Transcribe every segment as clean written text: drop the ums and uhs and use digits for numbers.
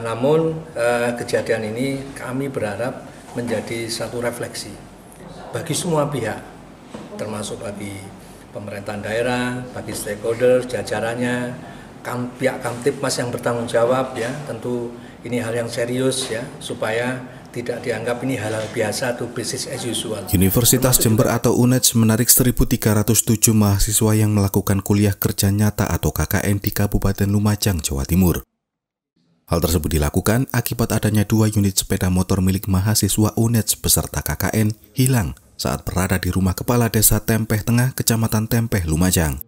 Namun kejadian ini kami berharap menjadi satu refleksi bagi semua pihak, termasuk bagi pemerintahan daerah, bagi stakeholder, jajarannya, pihak Kamtibmas yang bertanggung jawab ya. Tentu ini hal yang serius ya, supaya tidak dianggap ini hal biasa atau business as usual. Universitas Jember atau UNEJ menarik 1.307 mahasiswa yang melakukan kuliah kerja nyata atau KKN di Kabupaten Lumajang, Jawa Timur. Hal tersebut dilakukan akibat adanya 2 unit sepeda motor milik mahasiswa UNEJ beserta KKN hilang saat berada di rumah Kepala Desa Tempeh Tengah, Kecamatan Tempeh, Lumajang.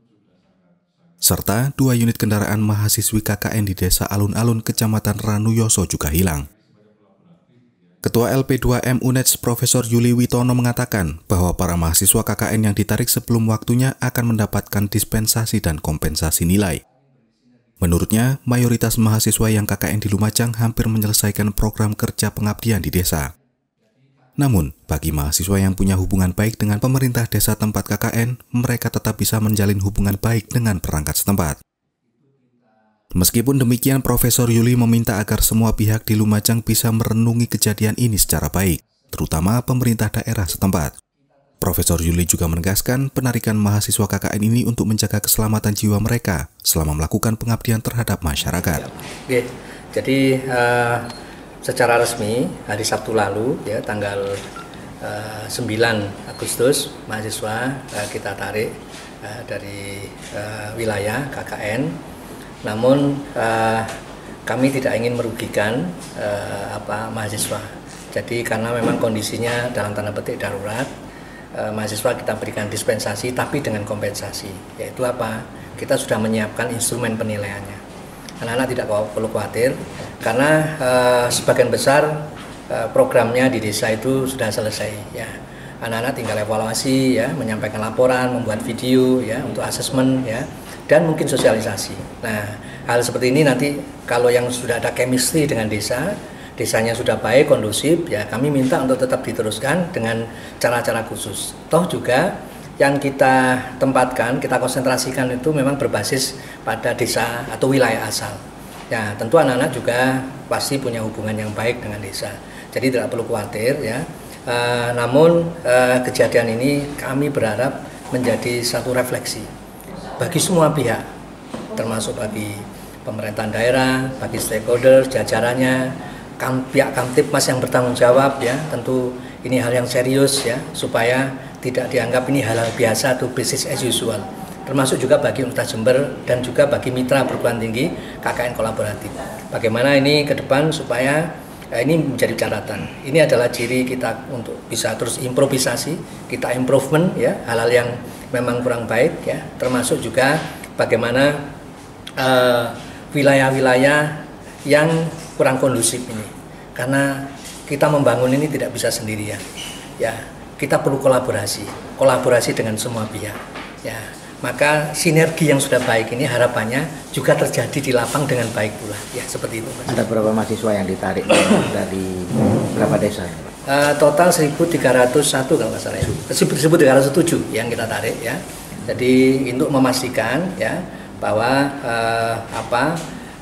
Serta 2 unit kendaraan mahasiswi KKN di Desa Alun-Alun, Kecamatan Ranuyoso juga hilang. Ketua LP2M UNEJ Profesor Yuli Witono mengatakan bahwa para mahasiswa KKN yang ditarik sebelum waktunya akan mendapatkan dispensasi dan kompensasi nilai. Menurutnya, mayoritas mahasiswa yang KKN di Lumajang hampir menyelesaikan program kerja pengabdian di desa. Namun, bagi mahasiswa yang punya hubungan baik dengan pemerintah desa tempat KKN, mereka tetap bisa menjalin hubungan baik dengan perangkat setempat. Meskipun demikian, Profesor Yuli meminta agar semua pihak di Lumajang bisa merenungi kejadian ini secara baik, terutama pemerintah daerah setempat. Profesor Yuli juga menegaskan penarikan mahasiswa KKN ini untuk menjaga keselamatan jiwa mereka selama melakukan pengabdian terhadap masyarakat. Oke, jadi secara resmi hari Sabtu lalu ya tanggal 9 Agustus mahasiswa kita tarik dari wilayah KKN. Namun kami tidak ingin merugikan mahasiswa. Jadi karena memang kondisinya dalam tanda petik darurat, mahasiswa kita berikan dispensasi tapi dengan kompensasi, yaitu apa? Kita sudah menyiapkan instrumen penilaiannya. Anak-anak tidak perlu khawatir karena sebagian besar programnya di desa itu sudah selesai ya. Anak-anak tinggal evaluasi ya, menyampaikan laporan, membuat video ya untuk asesmen ya, dan mungkin sosialisasi. Nah, hal seperti ini nanti kalau yang sudah ada chemistry dengan desanya sudah baik, kondusif, ya kami minta untuk tetap diteruskan dengan cara-cara khusus. Toh juga yang kita tempatkan, kita konsentrasikan itu memang berbasis pada desa atau wilayah asal. Ya, tentu anak-anak juga pasti punya hubungan yang baik dengan desa. Jadi tidak perlu khawatir ya. Namun kejadian ini kami berharap menjadi satu refleksi bagi semua pihak, termasuk bagi pemerintahan daerah, bagi stakeholder, jajarannya, pihak Kamtibmas yang bertanggung jawab ya. Tentu ini hal yang serius ya, supaya tidak dianggap ini hal biasa atau business as usual. Termasuk juga bagi Universitas Jember dan juga bagi mitra perguruan tinggi KKN kolaboratif. Bagaimana ini ke depan supaya ini menjadi catatan. Ini adalah ciri kita untuk bisa terus improvisasi, kita improvement ya, hal-hal yang memang kurang baik ya, termasuk juga bagaimana wilayah-wilayah yang kurang kondusif ini. Karena kita membangun ini tidak bisa sendirian. Ya, kita perlu kolaborasi dengan semua pihak. Ya, maka sinergi yang sudah baik ini harapannya juga terjadi di lapang dengan baik pula. Ya, seperti itu, Mas. Ada berapa mahasiswa yang ditarik dari berapa desa? Total 1.301 kalau nggak salah ya. 1.307 yang kita tarik ya. Jadi untuk memastikan ya bahwa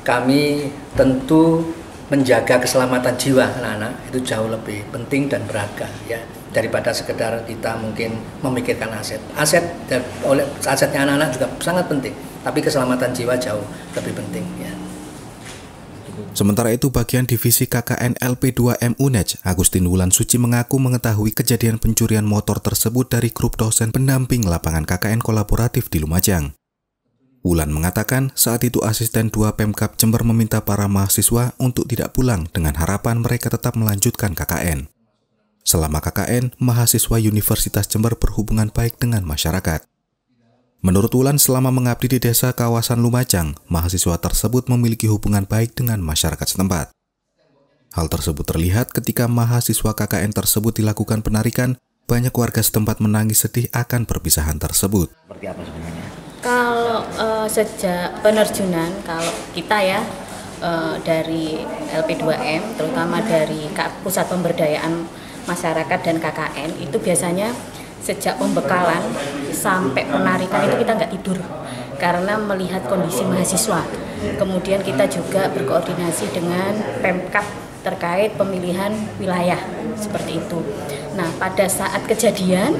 kami tentu menjaga keselamatan jiwa anak-anak itu jauh lebih penting dan berharga ya, daripada sekedar kita mungkin memikirkan asetnya anak-anak juga sangat penting, tapi keselamatan jiwa jauh lebih penting ya. Sementara itu, bagian divisi KKN LP2M UNEJ, Agustin Wulan Suci mengaku mengetahui kejadian pencurian motor tersebut dari grup dosen pendamping lapangan KKN kolaboratif di Lumajang. Wulan mengatakan saat itu asisten 2 Pemkab Jember meminta para mahasiswa untuk tidak pulang dengan harapan mereka tetap melanjutkan KKN. Selama KKN, mahasiswa Universitas Jember berhubungan baik dengan masyarakat. Menurut Wulan, selama mengabdi di desa kawasan Lumajang, mahasiswa tersebut memiliki hubungan baik dengan masyarakat setempat. Hal tersebut terlihat ketika mahasiswa KKN tersebut dilakukan penarikan, banyak warga setempat menangis sedih akan perpisahan tersebut. Seperti apa sebenarnya? Kalau sejak penerjunan, kalau kita ya dari LP2M, terutama dari Pusat Pemberdayaan Masyarakat dan KKN, itu biasanya sejak pembekalan sampai penarikan itu kita nggak tidur karena melihat kondisi mahasiswa. Kemudian kita juga berkoordinasi dengan Pemkab terkait pemilihan wilayah seperti itu. Nah, pada saat kejadian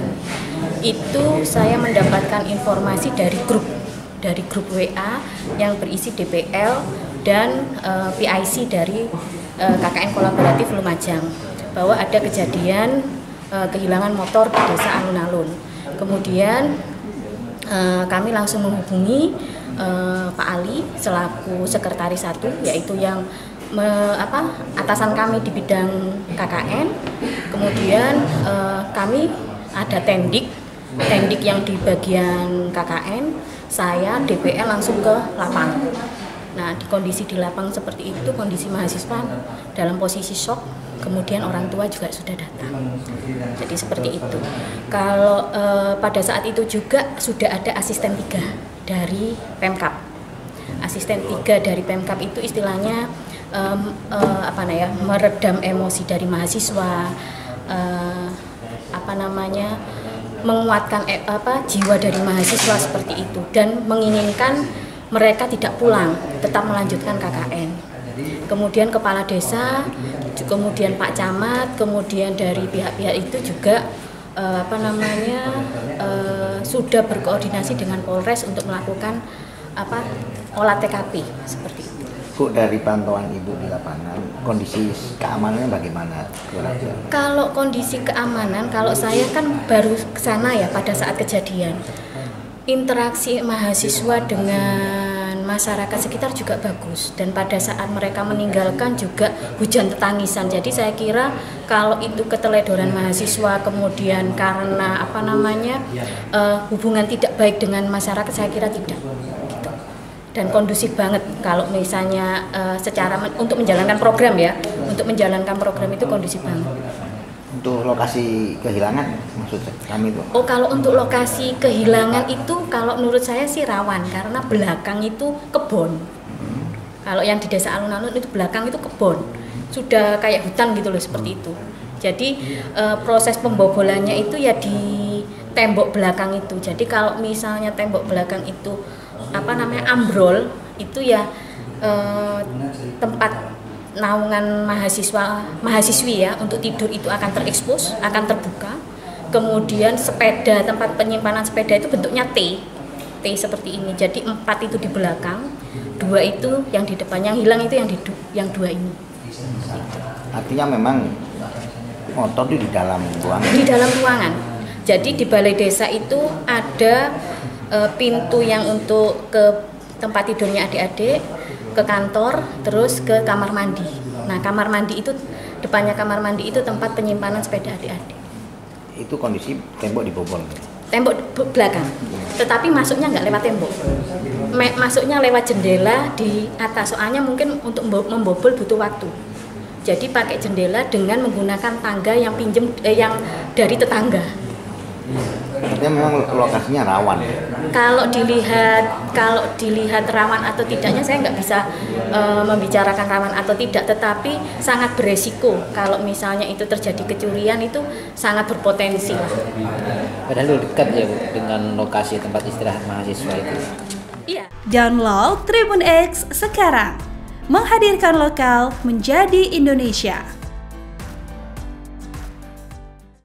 itu saya mendapatkan informasi dari grup WA yang berisi DPL dan PIC dari KKN Kolaboratif Lumajang bahwa ada kejadian kehilangan motor di Desa Alun-Alun. Kemudian kami langsung menghubungi Pak Ali selaku sekretaris 1, yaitu yang atasan kami di bidang KKN. Kemudian kami ada tendik yang di bagian KKN, saya DPL langsung ke lapang. Nah, di kondisi di lapang seperti itu, kondisi mahasiswa dalam posisi shock, kemudian orang tua juga sudah datang. Jadi seperti itu. Kalau pada saat itu juga sudah ada asisten 3 dari Pemkab. Asisten 3 dari Pemkab itu istilahnya meredam emosi dari mahasiswa, menguatkan jiwa dari mahasiswa seperti itu, dan menginginkan mereka tidak pulang, tetap melanjutkan KKN. Kemudian kepala desa, kemudian Pak Camat, kemudian dari pihak-pihak itu juga sudah berkoordinasi dengan Polres untuk melakukan olah TKP seperti itu. Bu, dari pantauan Ibu di lapangan, kondisi keamanannya bagaimana? Kalau kondisi keamanan, kalau saya kan baru ke sana ya pada saat kejadian. Interaksi mahasiswa dengan masyarakat sekitar juga bagus, dan pada saat mereka meninggalkan juga hujan tetangisan. Jadi saya kira kalau itu keteledoran mahasiswa kemudian karena hubungan tidak baik dengan masyarakat, saya kira tidak. Dan kondusif banget kalau misalnya untuk menjalankan program ya, untuk menjalankan program itu kondusif banget. Untuk lokasi kehilangan maksud kami itu? Oh, kalau untuk lokasi kehilangan itu kalau menurut saya sih rawan, karena belakang itu kebun. Kalau yang di Desa Alun-Alun itu belakang itu kebun, sudah kayak hutan gitu loh, seperti itu. Jadi proses pembobolannya itu ya di tembok belakang itu. Jadi kalau misalnya tembok belakang itu ambrol, itu ya tempat naungan mahasiswi ya untuk tidur itu akan terekspos, akan terbuka. Kemudian sepeda, tempat penyimpanan sepeda itu bentuknya T seperti ini. Jadi 4 itu di belakang, 2 itu yang di depan, yang hilang itu yang 2 ini. Artinya memang motor itu di dalam ruangan? Di dalam ruangan. Jadi di balai desa itu ada pintu yang untuk ke tempat tidurnya adik-adik, ke kantor, terus ke kamar mandi. Nah, kamar mandi itu, depannya kamar mandi itu tempat penyimpanan sepeda adik-adik. Itu kondisi tembok dibobol? Tembok belakang, tetapi masuknya nggak lewat tembok, masuknya lewat jendela di atas. Soalnya mungkin untuk membobol butuh waktu. Jadi pakai jendela dengan menggunakan tangga yang yang dari tetangga. Artinya memang lokasinya rawan. Kalau dilihat rawan atau tidaknya saya nggak bisa membicarakan rawan atau tidak, tetapi sangat beresiko kalau misalnya itu terjadi kecurian, itu sangat berpotensi. Padahal dekat ya Bu dengan lokasi tempat istirahat mahasiswa itu. Iya. Download Tribun X sekarang, menghadirkan lokal menjadi Indonesia.